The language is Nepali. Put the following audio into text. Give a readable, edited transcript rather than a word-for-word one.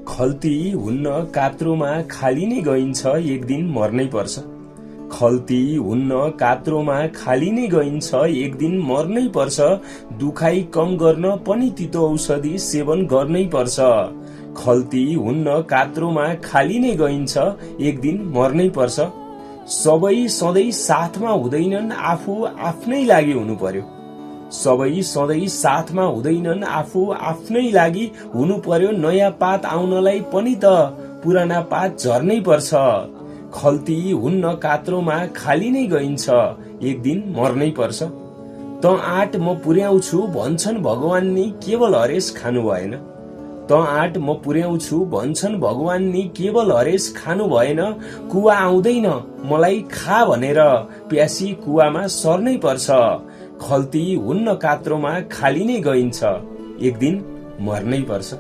खल्ती हुन्न कात्रोमा खाली नै गइन्छ, एक दिन मर्नै पर्छ। खल्ती हुन्न कात्रोमा खाली नै गइन्छ, एक दिन मर्नै पर्छ। दुखाइ कम गर्न पनि तितो औषधि सेवन गर्नै पर्छ। खल्ती हुन्न कात्रोमा खाली नै गइन्छ, एक दिन मर्नै पर्छ। सबै सधैँ साथमा हुँदैनन्, आफू आफ्नै लागि हुनु पर्यो। सबै सधैँ साथमा हुँदैनन्, आफू आफ्नै लागि हुनु पर्यो। नयाँ पात आउनलाई पनि त पुराना पात झर्नै पर्छ। खल्ती हुन्न कात्रोमा खाली नै गइन्छ, एक दिन मर्नै पर्छ। त आँट म पुर्याउँछु भन्छन् भगवान नि, केवल हरेस खानु भएन। त आँट म पुर्याउँछु भन्छन् भगवान नि, केवल हरेस खानु भएन। कुवा आउँदैन मलाई खा भनेर, प्यासी कुवामा सर्नै पर्छ। खल्ती हुन्न कात्रोमा खाली नै गइन्छ, एक दिन मर्नै पर्छ।